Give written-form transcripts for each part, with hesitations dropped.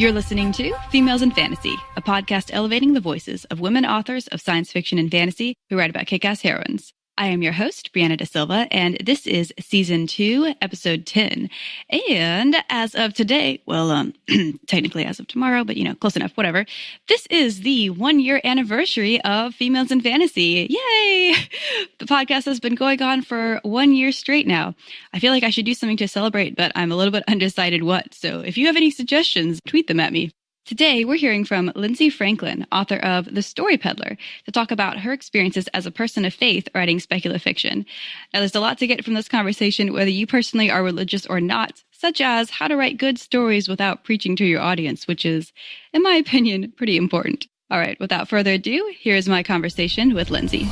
You're listening to Females in Fantasy, a podcast elevating the voices of women authors of science fiction and fantasy who write about kick-ass heroines. I am your host, Brianna Da Silva, and this is Season 2, Episode 10. And as of today, well, technically as of tomorrow, but close enough, whatever. This is the 1-year anniversary of Females in Fantasy. Yay! The podcast has been going on for 1 year straight now. I feel like I should do something to celebrate, but I'm a little bit undecided what. So if you have any suggestions, tweet them at me. Today, we're hearing from Lindsay Franklin, author of The Story Peddler, to talk about her experiences as a person of faith writing speculative fiction. Now, there's a lot to get from this conversation, whether you personally are religious or not, such as how to write good stories without preaching to your audience, which is, in my opinion, pretty important. All right, without further ado, here's my conversation with Lindsay.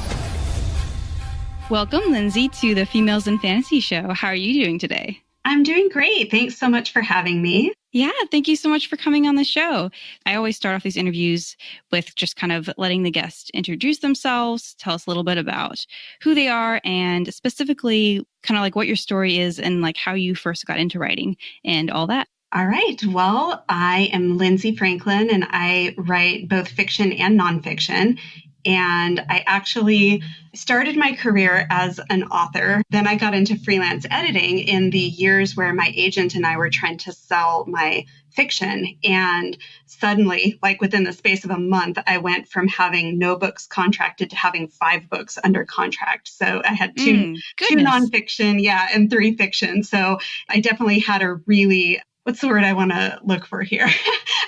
Welcome, Lindsay, to the Females in Fantasy show. How are you doing today? I'm doing great. Thanks so much for having me. Yeah, thank you so much for coming on the show. I always start off these interviews with just kind of letting the guest introduce themselves, tell us a little bit about who they are, and specifically kind of like what your story is and like how you first got into writing and all that. All right. Well, I am Lindsay Franklin, and I write both fiction and nonfiction. And I actually started my career as an author. Then I got into freelance editing in the years where my agent and I were trying to sell my fiction. And suddenly, like within the space of a month, I went from having no books contracted to having 5 books under contract. So I had two nonfiction, and 3 fiction. So I definitely had a really, what's the word I want to look for here?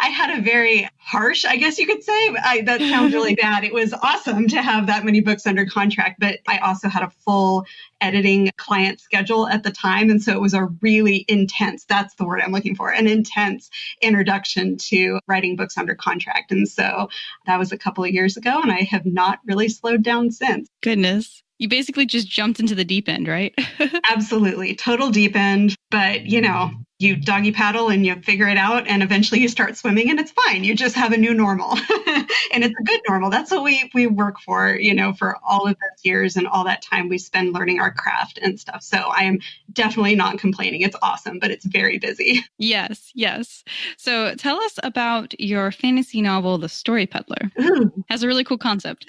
I had a very harsh, I guess you could say. That sounds really bad. It was awesome to have that many books under contract, but I also had a full editing client schedule at the time. And so it was a really intense, that's the word I'm looking for, an intense introduction to writing books under contract. And so that was a couple of years ago, and I have not really slowed down since. Goodness. You basically just jumped into the deep end, right? Absolutely. Total deep end. But, you doggy paddle and you figure it out, and eventually you start swimming and it's fine. You just have a new normal and it's a good normal. That's what we work for, for all of those years and all that time we spend learning our craft and stuff. So I am definitely not complaining. It's awesome, but it's very busy. Yes. So tell us about your fantasy novel, The Story Peddler. Ooh. Has a really cool concept.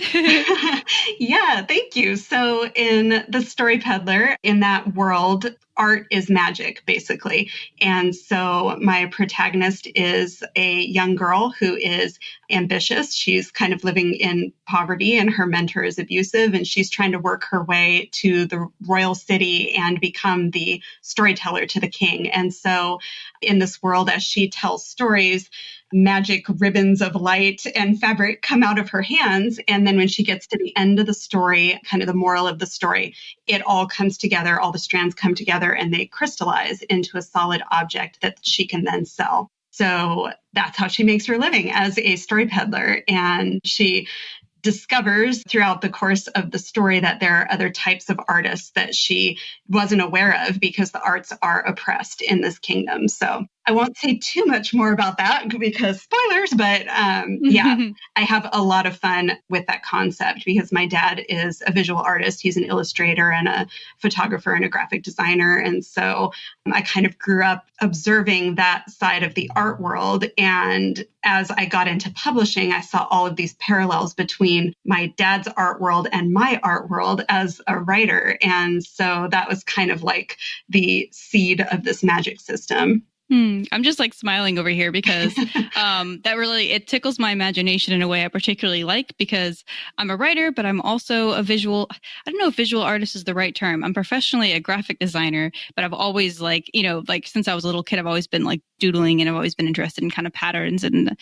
Yeah, thank you. So in The Story Peddler, in that world, art is magic, basically. And so my protagonist is a young girl who is ambitious. She's kind of living in poverty, and her mentor is abusive, and she's trying to work her way to the royal city and become the storyteller to the king. And so in this world, as she tells stories, magic ribbons of light and fabric come out of her hands. And then when she gets to the end of the story, kind of the moral of the story, it all comes together, all the strands come together, and they crystallize into a solid object that she can then sell. So that's how she makes her living as a story peddler. And she discovers throughout the course of the story that there are other types of artists that she wasn't aware of because the arts are oppressed in this kingdom. So I won't say too much more about that because spoilers, but I have a lot of fun with that concept because my dad is a visual artist. He's an illustrator and a photographer and a graphic designer. And so I kind of grew up observing that side of the art world. And as I got into publishing, I saw all of these parallels between my dad's art world and my art world as a writer. And so that was kind of like the seed of this magic system. I'm just like smiling over here because that really, it tickles my imagination in a way I particularly like because I'm a writer, but I'm also a visual, I don't know if visual artist is the right term. I'm professionally a graphic designer, but I've always since I was a little kid, I've always been like doodling and I've always been interested in kind of patterns and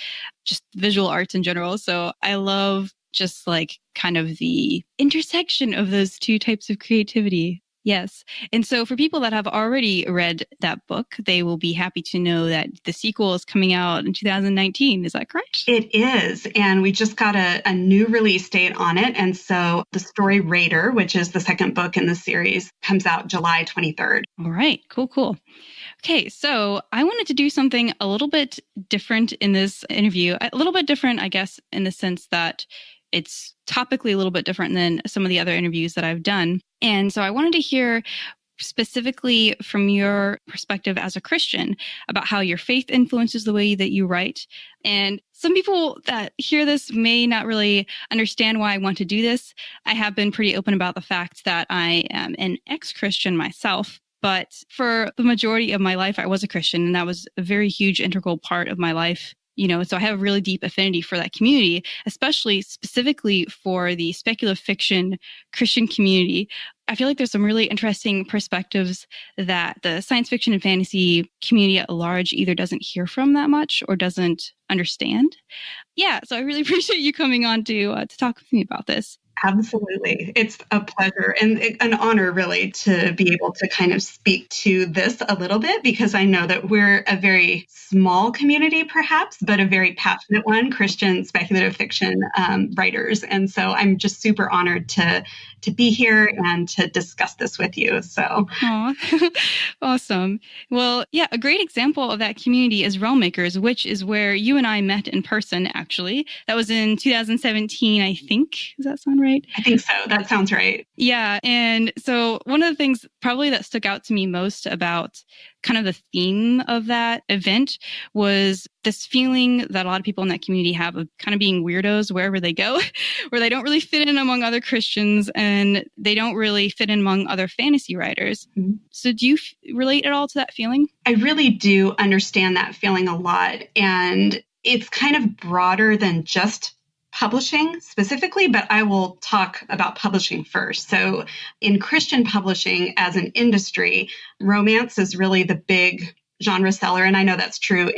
just visual arts in general. So I love just like kind of the intersection of those two types of creativity. Yes. And so for people that have already read that book, they will be happy to know that the sequel is coming out in 2019. Is that correct? It is. And we just got a new release date on it. And so the story Raider, which is the second book in the series, comes out July 23rd. All right. Cool. Okay. So I wanted to do something a little bit different in this interview. A little bit different, I guess, in the sense that it's topically a little bit different than some of the other interviews that I've done. And so I wanted to hear specifically from your perspective as a Christian about how your faith influences the way that you write. And some people that hear this may not really understand why I want to do this. I have been pretty open about the fact that I am an ex-Christian myself. But for the majority of my life, I was a Christian, and that was a very huge integral part of my life. So I have a really deep affinity for that community, especially specifically for the speculative fiction Christian community. I feel like there's some really interesting perspectives that the science fiction and fantasy community at large either doesn't hear from that much or doesn't understand. Yeah, so I really appreciate you coming on to talk with me about this. Absolutely. It's a pleasure and an honor, really, to be able to kind of speak to this a little bit, because I know that we're a very small community, perhaps, but a very passionate one, Christian speculative fiction writers. And so I'm just super honored to be here and to discuss this with you. So, awesome. Well, yeah, a great example of that community is Realm Makers, which is where you and I met in person, actually. That was in 2017, I think. Does that sound right? I think so. That sounds right. Yeah. And so one of the things probably that stuck out to me most about kind of the theme of that event was this feeling that a lot of people in that community have of kind of being weirdos wherever they go, where they don't really fit in among other Christians and they don't really fit in among other fantasy writers. Mm-hmm. So do you relate at all to that feeling? I really do understand that feeling a lot. And it's kind of broader than just publishing specifically, but I will talk about publishing first. So in Christian publishing as an industry, romance is really the big genre seller. And I know that's true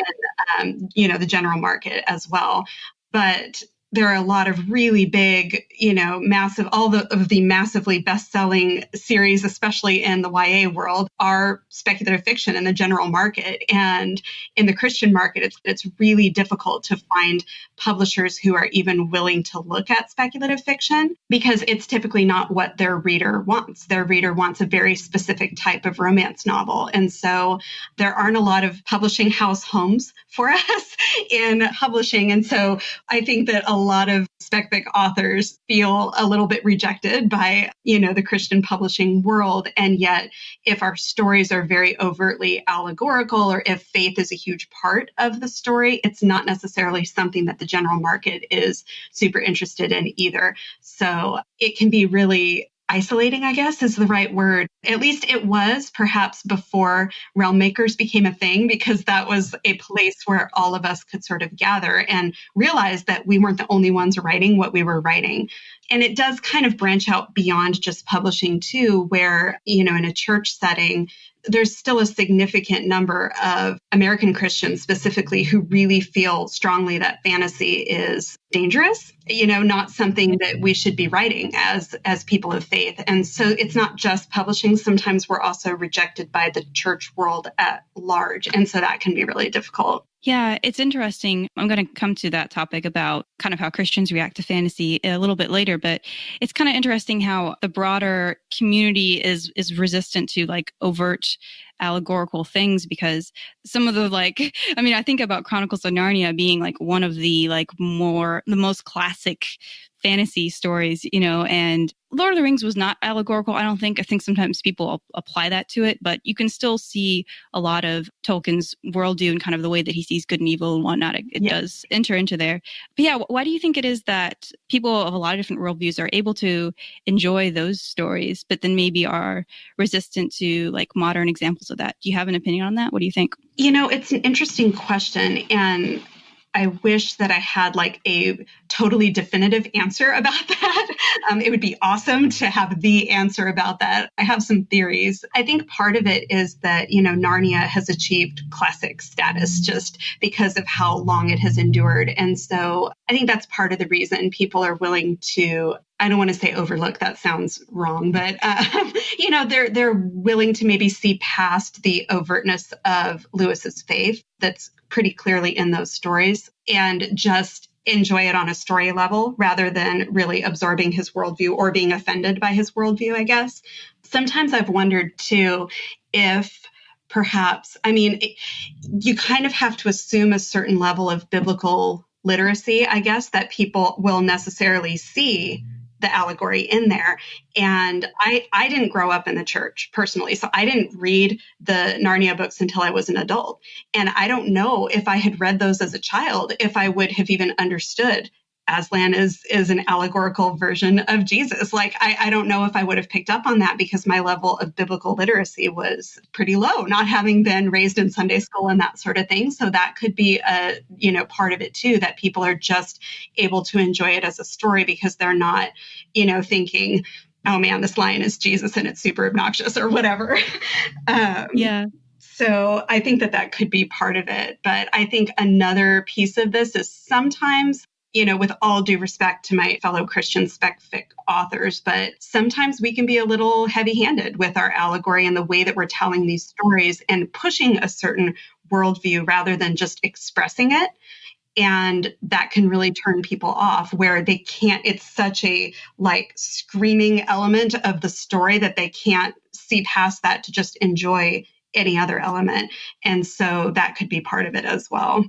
in, the general market as well. But there are a lot of really big, massive, of the massively best-selling series, especially in the YA world, are speculative fiction in the general market. And in the Christian market, it's really difficult to find publishers who are even willing to look at speculative fiction, because it's typically not what their reader wants. Their reader wants a very specific type of romance novel. And so there aren't a lot of publishing house homes for us in publishing. And so I think that a lot of spec-fic authors feel a little bit rejected by, the Christian publishing world. And yet, if our stories are very overtly allegorical, or if faith is a huge part of the story, it's not necessarily something that the general market is super interested in either. So it can be really isolating, I guess, is the right word. At least it was perhaps before Realm Makers became a thing, because that was a place where all of us could sort of gather and realize that we weren't the only ones writing what we were writing. And it does kind of branch out beyond just publishing too, where, in a church setting, there's still a significant number of American Christians specifically who really feel strongly that fantasy is dangerous, not something that we should be writing as people of faith. And so it's not just publishing. Sometimes we're also rejected by the church world at large. And so that can be really difficult. Yeah, it's interesting. I'm going to come to that topic about kind of how Christians react to fantasy a little bit later, but it's kind of interesting how the broader community is resistant to like overt allegorical things, because some of the I think about Chronicles of Narnia being like one of the the most classic fantasy stories, and Lord of the Rings was not allegorical, I don't think. I think sometimes people apply that to it, but you can still see a lot of Tolkien's worldview and kind of the way that he sees good and evil and whatnot. It does enter into there. But yeah, why do you think it is that people of a lot of different worldviews are able to enjoy those stories, but then maybe are resistant to modern examples of that? Do you have an opinion on that? What do you think? It's an interesting question. And I wish that I had a totally definitive answer about that. It would be awesome to have the answer about that. I have some theories. I think part of it is that, Narnia has achieved classic status just because of how long it has endured. And so I think that's part of the reason people are willing to, I don't want to say overlook, that sounds wrong, but, they're willing to maybe see past the overtness of Lewis's faith that's pretty clearly in those stories and just enjoy it on a story level rather than really absorbing his worldview or being offended by his worldview, I guess. Sometimes I've wondered too if perhaps, you kind of have to assume a certain level of biblical literacy, I guess, that people will necessarily see the allegory in there. And I didn't grow up in the church personally, so I didn't read the Narnia books until I was an adult. And I don't know if I had read those as a child, if I would have even understood Aslan is an allegorical version of Jesus. Like, I don't know if I would have picked up on that because my level of biblical literacy was pretty low, not having been raised in Sunday school and that sort of thing. So that could be a, part of it too, that people are just able to enjoy it as a story because they're not, thinking, oh man, this lion is Jesus and it's super obnoxious or whatever. Yeah. So I think that could be part of it. But I think another piece of this is sometimes, with all due respect to my fellow Christian spec fic authors, but sometimes we can be a little heavy-handed with our allegory and the way that we're telling these stories and pushing a certain worldview rather than just expressing it. And that can really turn people off where they can't, it's such a screaming element of the story that they can't see past that to just enjoy any other element. And so that could be part of it as well.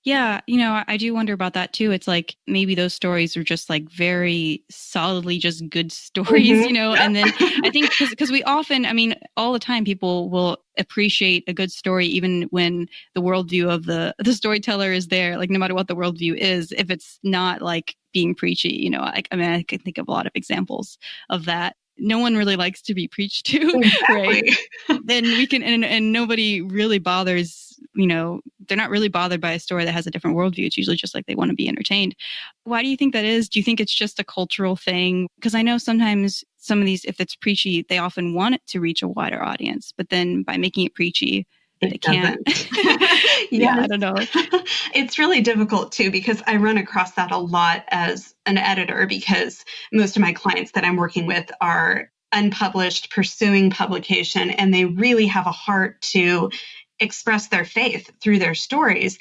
Yeah, I do wonder about that too. It's like maybe those stories are just very solidly just good stories, and then I think because we often, all the time people will appreciate a good story even when the worldview of the storyteller is there, no matter what the worldview is, if it's not being preachy, I can think of a lot of examples of that. No one really likes to be preached to, exactly. Right? Then we can, and nobody really bothers, they're not really bothered by a story that has a different worldview. It's usually just they want to be entertained. Why do you think that is? Do you think it's just a cultural thing? Because I know sometimes some of these, if it's preachy, they often want it to reach a wider audience, but then by making it preachy, they can't. Yeah, I don't know. It's really difficult too, because I run across that a lot as an editor, because most of my clients that I'm working with are unpublished, pursuing publication, and they really have a heart to express their faith through their stories.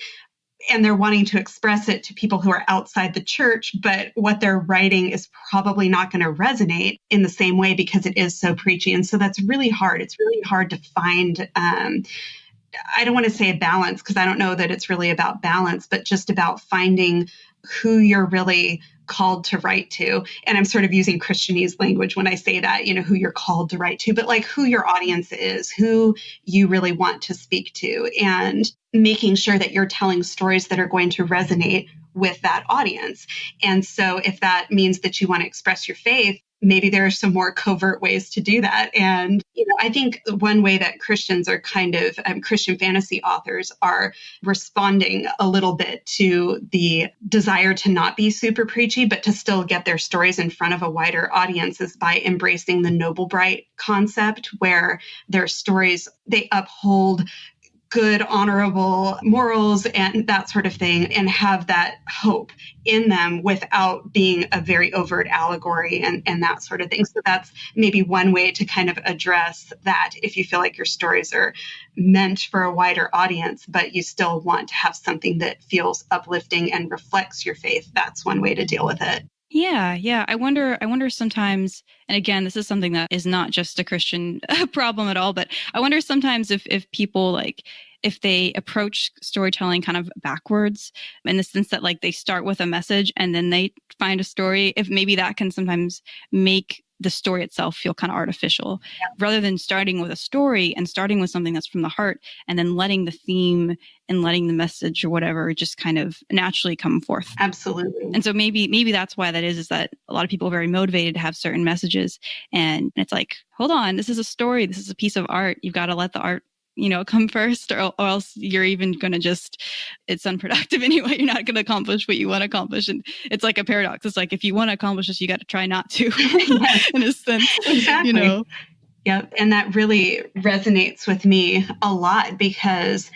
And they're wanting to express it to people who are outside the church, but what they're writing is probably not going to resonate in the same way because it is so preachy. And so that's really hard. It's really hard to find, I don't want to say a balance because I don't know that it's really about balance, but just about finding who you're really called to write to. And I'm sort of using Christianese language when I say that, who you're called to write to, but who your audience is, who you really want to speak to, and making sure that you're telling stories that are going to resonate with that audience. And so if that means that you want to express your faith, maybe there are some more covert ways to do that. And, I think one way that Christians are kind of, Christian fantasy authors are responding a little bit to the desire to not be super preachy, but to still get their stories in front of a wider audience is by embracing the noble bright concept, where their stories, they uphold good, honorable morals and that sort of thing, and have that hope in them without being a very overt allegory and that sort of thing. So that's maybe one way to kind of address that. If you feel like your stories are meant for a wider audience, but you still want to have something that feels uplifting and reflects your faith, that's one way to deal with it. Yeah. I wonder sometimes, and again, this is something that is not just a Christian problem at all, but I wonder sometimes if people if they approach storytelling kind of backwards, in the sense that they start with a message and then they find a story, if maybe that can sometimes make the story itself feel kind of artificial, rather than starting with a story and starting with something that's from the heart and then letting the theme and letting the message or whatever just kind of naturally come forth. Absolutely. And so maybe that's why that is that a lot of people are very motivated to have certain messages. And it's hold on, this is a story. This is a piece of art. You've got to let the art come first, or else you're even going to it's unproductive anyway. You're not going to accomplish what you want to accomplish. And it's like a paradox. It's if you want to accomplish this, you got to try not to, in a sense. Exactly. Yep. And that really resonates with me a lot, because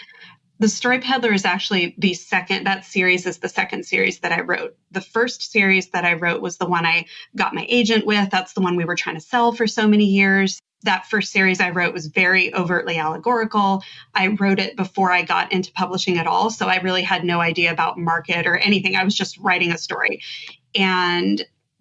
the Story Peddler is actually that series is the second series that I wrote. The first series that I wrote was the one I got my agent with. That's the one we were trying to sell for so many years. That first series I wrote was very overtly allegorical. I wrote it before I got into publishing at all, so I really had no idea about market or anything. I was just writing a story.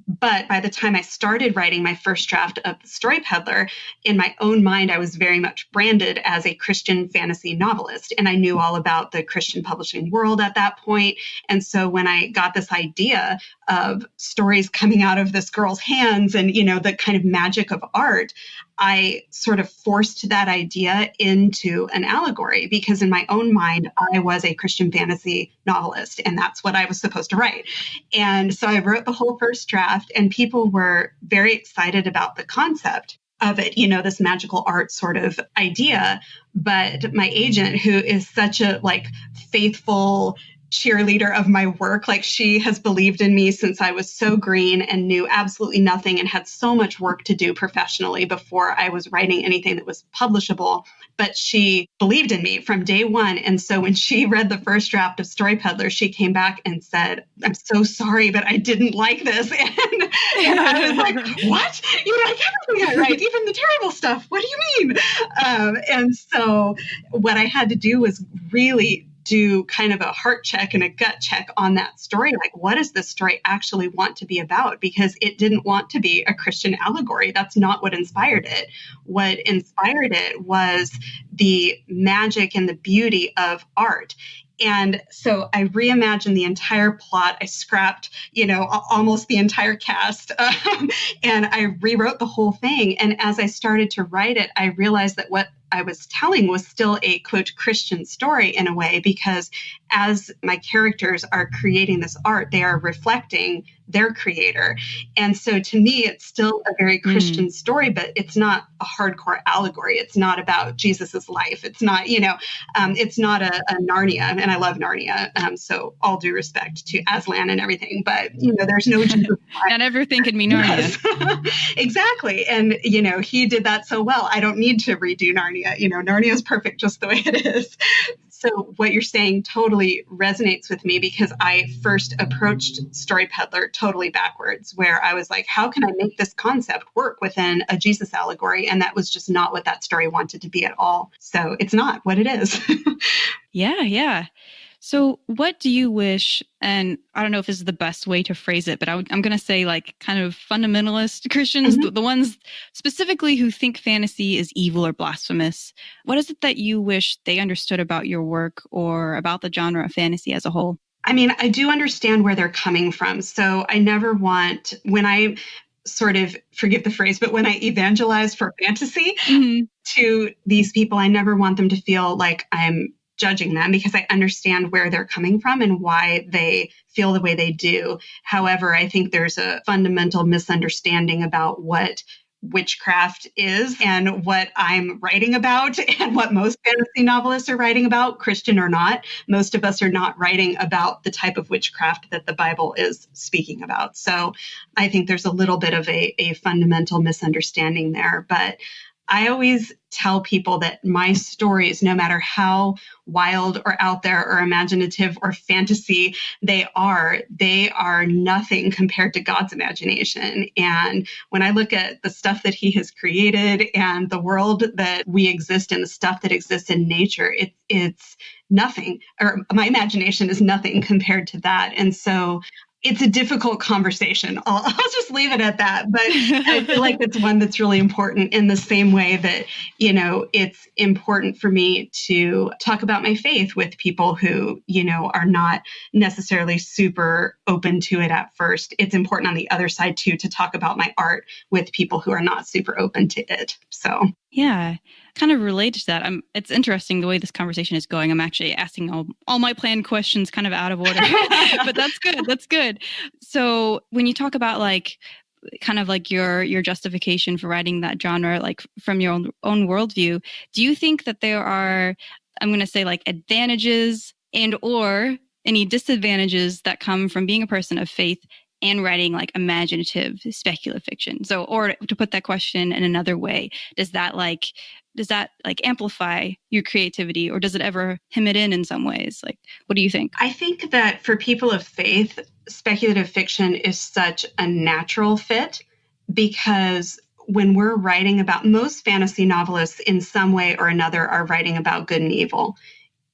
But by the time I started writing my first draft of The Story Peddler, in my own mind, I was very much branded as a Christian fantasy novelist. And I knew all about the Christian publishing world at that point. And so when I got this idea of stories coming out of this girl's hands and, the kind of magic of art, I sort of forced that idea into an allegory because in my own mind, I was a Christian fantasy novelist and that's what I was supposed to write. And so I wrote the whole first draft and people were very excited about the concept of it, this magical art sort of idea. But my agent, who is such a faithful cheerleader of my work, she has believed in me since I was so green and knew absolutely nothing and had so much work to do professionally before I was writing anything that was publishable. But she believed in me from day one. And so when she read the first draft of Story Peddler, she came back and said, "I'm so sorry, but I didn't like this." And I was like, "What? You like everything I write, even the terrible stuff. What do you mean?" And so what I had to do was really do kind of a heart check and a gut check on that story. What does this story actually want to be about? Because it didn't want to be a Christian allegory. That's not what inspired it. What inspired it was the magic and the beauty of art. And so I reimagined the entire plot. I scrapped, almost the entire cast, and I rewrote the whole thing. And as I started to write it, I realized that what I was telling was still a, quote, Christian story in a way, because as my characters are creating this art, they are reflecting their creator. And so to me, it's still a very Christian story, but it's not a hardcore allegory. It's not about Jesus's life. It's not, it's not a Narnia. And I love Narnia. So all due respect to Aslan and everything, but, there's no Jesus. Not everything can be Narnia. Yes. Exactly. And, he did that so well. I don't need to redo Narnia. Narnia is perfect just the way it is. So what you're saying totally resonates with me because I first approached Story Peddler totally backwards, where I was like, how can I make this concept work within a Jesus allegory? And that was just not what that story wanted to be at all. So it's not what it is. Yeah. So what do you wish, and I don't know if this is the best way to phrase it, but I'm going to say kind of fundamentalist Christians, the ones specifically who think fantasy is evil or blasphemous. What is it that you wish they understood about your work or about the genre of fantasy as a whole? I mean, I do understand where they're coming from. So I never want, when I sort of, forgive the phrase, but when I evangelize for fantasy to these people, I never want them to feel like I'm judging them because I understand where they're coming from and why they feel the way they do. However, I think there's a fundamental misunderstanding about what witchcraft is and what I'm writing about and what most fantasy novelists are writing about, Christian or not. Most of us are not writing about the type of witchcraft that the Bible is speaking about. So I think there's a little bit of a fundamental misunderstanding there. But I always tell people that my stories, no matter how wild or out there or imaginative or fantasy they are nothing compared to God's imagination. And when I look at the stuff that he has created and the world that we exist in, the stuff that exists in nature, it's nothing, or my imagination is nothing compared to that. And so it's a difficult conversation. I'll just leave it at that. But I feel like it's one that's really important in the same way that, it's important for me to talk about my faith with people who, are not necessarily super open to it at first. It's important on the other side, too, to talk about my art with people who are not super open to it. So, yeah. Kind of related to that, it's interesting the way this conversation is going. I'm actually asking all my planned questions kind of out of order, but that's good. That's good. So when you talk about kind of your justification for writing that genre, from your own worldview, do you think that there are, I'm going to say advantages and or any disadvantages that come from being a person of faith and writing imaginative speculative fiction? So, or to put that question in another way, does that amplify your creativity, or does it ever hem it in some ways? What do you think? I think that for people of faith, speculative fiction is such a natural fit because when we're writing about, most fantasy novelists in some way or another are writing about good and evil.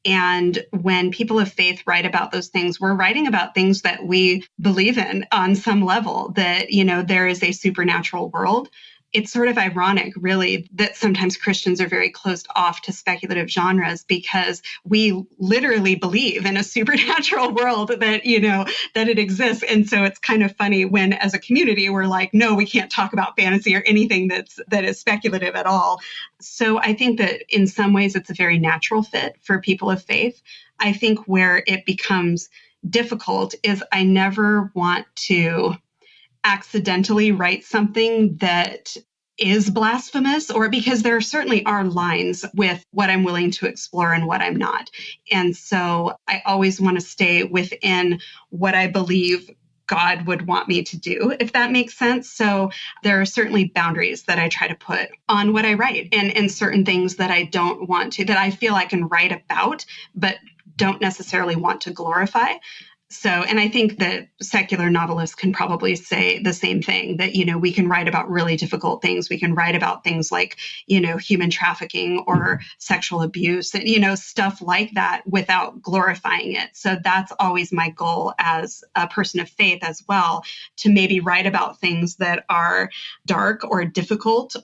And when people of faith write about those things, we're writing about things that we believe in on some level, that, there is a supernatural world, it's sort of ironic, really, that sometimes Christians are very closed off to speculative genres because we literally believe in a supernatural world that, that it exists. And so it's kind of funny when, as a community, we're like, no, we can't talk about fantasy or anything that is speculative at all. So I think that in some ways it's a very natural fit for people of faith. I think where it becomes difficult is I never want to accidentally write something that is blasphemous, or because there certainly are lines with what I'm willing to explore and what I'm not. And so I always want to stay within what I believe God would want me to do, if that makes sense. So there are certainly boundaries that I try to put on what I write, and certain things that I don't want to, that I feel I can write about, but don't necessarily want to glorify. So, and I think that secular novelists can probably say the same thing, that, we can write about really difficult things. We can write about things like, human trafficking or sexual abuse, and, stuff like that without glorifying it. So that's always my goal as a person of faith as well, to maybe write about things that are dark or difficult,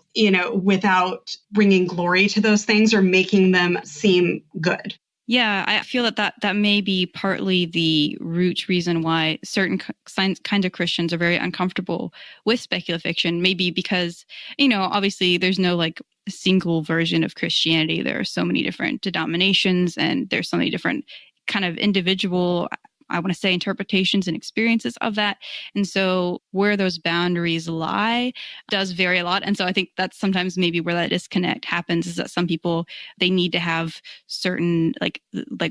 without bringing glory to those things or making them seem good. Yeah, I feel that may be partly the root reason why certain kinds of Christians are very uncomfortable with speculative fiction. Maybe because, obviously there's no like single version of Christianity. There are so many different denominations, and there's so many different kind of individual, I want to say, interpretations and experiences of that. And so where those boundaries lie does vary a lot. And so I think that's sometimes maybe where that disconnect happens, is that some people, they need to have certain, like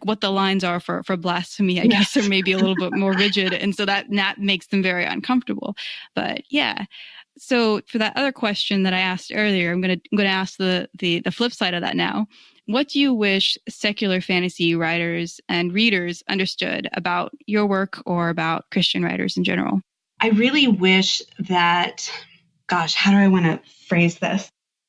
what the lines are for blasphemy, I guess, are maybe a little bit more rigid. And so that makes them very uncomfortable. But yeah. So for that other question that I asked earlier, I'm going to ask the flip side of that now. What do you wish secular fantasy writers and readers understood about your work or about Christian writers in general? I really wish that, how do I want to phrase this?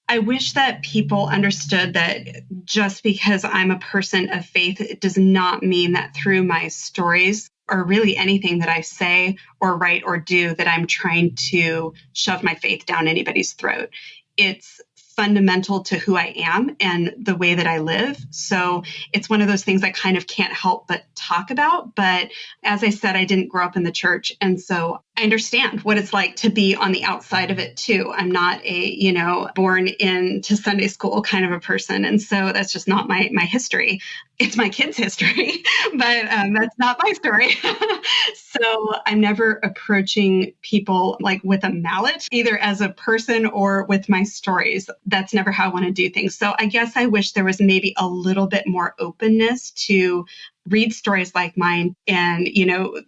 I wish that people understood that just because I'm a person of faith, it does not mean that through my stories or really anything that I say or write or do, that I'm trying to shove my faith down anybody's throat. It's fundamental to who I am and the way that I live. So it's one of those things I kind of can't help but talk about. But as I said, I didn't grow up in the church. And so I understand what it's like to be on the outside of it too. I'm not a, born into Sunday school kind of a person. And so that's just not my history. It's my kids' history, but that's not my story. So I'm never approaching people like with a mallet, either as a person or with my stories. That's never how I want to do things. So I guess I wish there was maybe a little bit more openness to read stories like mine. And,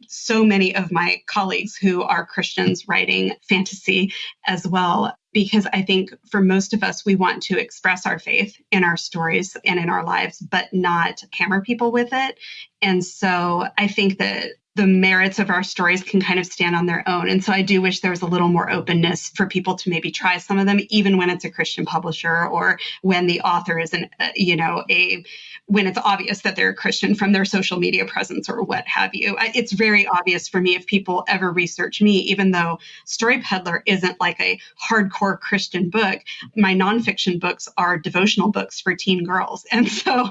so many of my colleagues who are Christians writing fantasy as well, because I think for most of us, we want to express our faith in our stories and in our lives, but not hammer people with it. And so I think that the merits of our stories can kind of stand on their own. And so I do wish there was a little more openness for people to maybe try some of them, even when it's a Christian publisher or when the author is when it's obvious that they're a Christian from their social media presence or what have you. It's very obvious for me if people ever research me, even though Story Peddler isn't like a hardcore Christian book. My nonfiction books are devotional books for teen girls. And so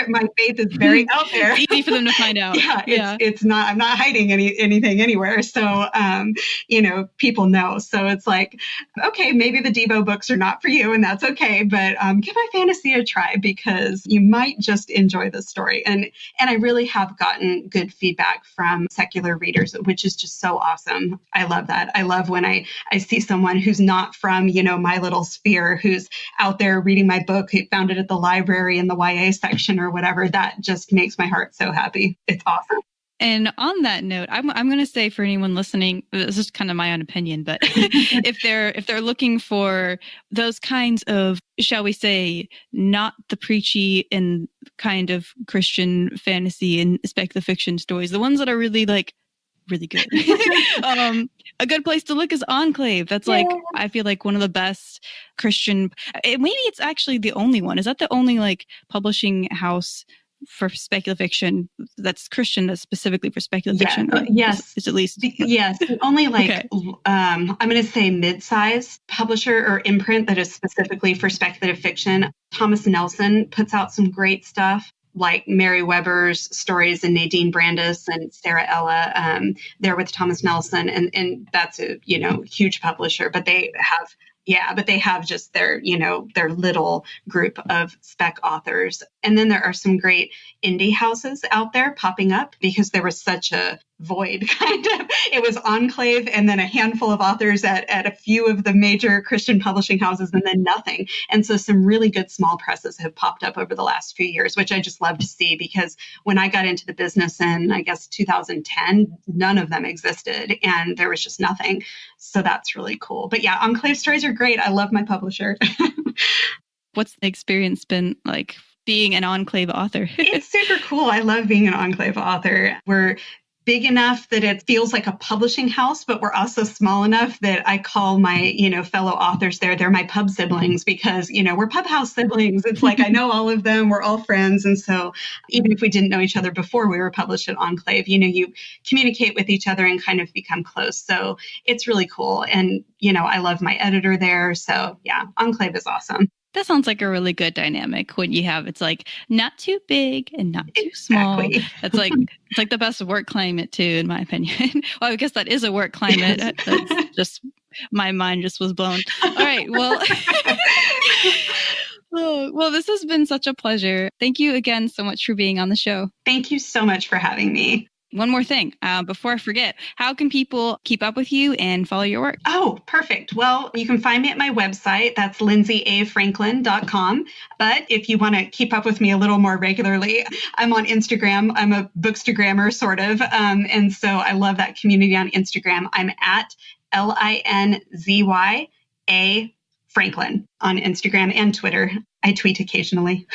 my faith is very out there. It's easy for them to find out. It's not, I'm not hiding anything anywhere. So, people know. So it's like, okay, maybe the Devo books are not for you, and that's okay. But give my fantasy a try, because you might just enjoy the story. And I really have gotten good feedback from secular readers, which is just so awesome. I love that. I love when I see someone who's not from, my little sphere, who's out there reading my book, who found it at the library in the YA section or whatever. That just makes my heart so happy. It's awesome. And on that note, I'm going to say for anyone listening, this is kind of my own opinion, but if they're looking for those kinds of, shall we say, not the preachy and kind of Christian fantasy and speculative fiction stories, the ones that are really really good. A good place to look is Enclave. That's I feel like one of the best Christian, maybe it's actually the only one. Is that the only publishing house for speculative fiction that's Christian, that's specifically for speculative fiction. Yes. Is at least. Yes. Only like, I'm going to say mid-sized publisher or imprint that is specifically for speculative fiction. Thomas Nelson puts out some great stuff, like Mary Weber's stories and Nadine Brandis and Sarah Ella. They're with Thomas Nelson, and that's a huge publisher. But they have just their little group of spec authors. And then there are some great indie houses out there popping up because there was such a void, kind of. It was Enclave and then a handful of authors at a few of the major Christian publishing houses and then nothing. And so some really good small presses have popped up over the last few years, which I just love to see, because when I got into the business in, I guess, 2010, none of them existed and there was just nothing. So that's really cool. But yeah, Enclave stories are great. I love my publisher. What's the experience been like being an Enclave author? It's super cool. I love being an Enclave author. We're big enough that it feels like a publishing house, but we're also small enough that I call my, fellow authors they're my pub siblings, because, we're pub house siblings. It's like, I know all of them. We're all friends. And so even if we didn't know each other before we were published at Enclave, you communicate with each other and kind of become close. So it's really cool. And, I love my editor there. So yeah, Enclave is awesome. That sounds like a really good dynamic when you have, it's like not too big and not too small. It's like the best work climate too, in my opinion. Well, I guess that is a work climate. That's just, my mind just was blown. All right. Well, well, this has been such a pleasure. Thank you again so much for being on the show. Thank you so much for having me. One more thing, before I forget, how can people keep up with you and follow your work? Oh, perfect. Well, you can find me at my website. That's lindsayafranklin.com. But if you want to keep up with me a little more regularly, I'm on Instagram. I'm a bookstagrammer, sort of. And so I love that community on Instagram. I'm at LINZYA Franklin on Instagram and Twitter. I tweet occasionally.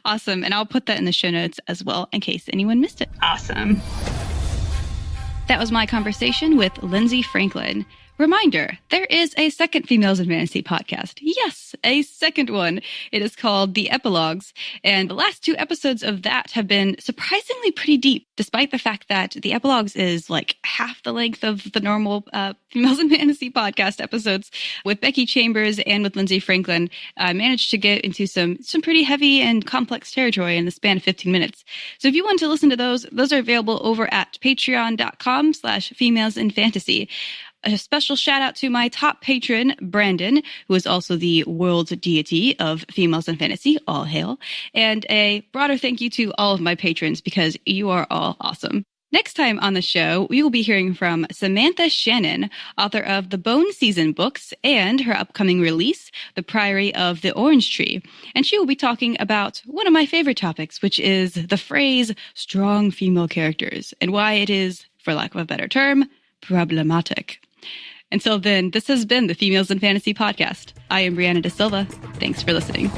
Awesome. And I'll put that in the show notes as well in case anyone missed it. Awesome. That was my conversation with Lindsay Franklin. Reminder, there is a second Females in Fantasy podcast. Yes, a second one. It is called The Epilogues. And the last 2 episodes of that have been surprisingly pretty deep, despite the fact that The Epilogues is like half the length of the normal Females in Fantasy podcast episodes. With Becky Chambers and with Lindsay Franklin, I managed to get into some pretty heavy and complex territory in the span of 15 minutes. So if you want to listen to those are available over at patreon.com/femalesinfantasy. A special shout out to my top patron, Brandon, who is also the world deity of Females in Fantasy, all hail. And a broader thank you to all of my patrons, because you are all awesome. Next time on the show, we will be hearing from Samantha Shannon, author of the Bone Season books and her upcoming release, The Priory of the Orange Tree. And she will be talking about one of my favorite topics, which is the phrase strong female characters and why it is, for lack of a better term, problematic. Until then, this has been the Females in Fantasy podcast. I am Brianna Da Silva. Thanks for listening.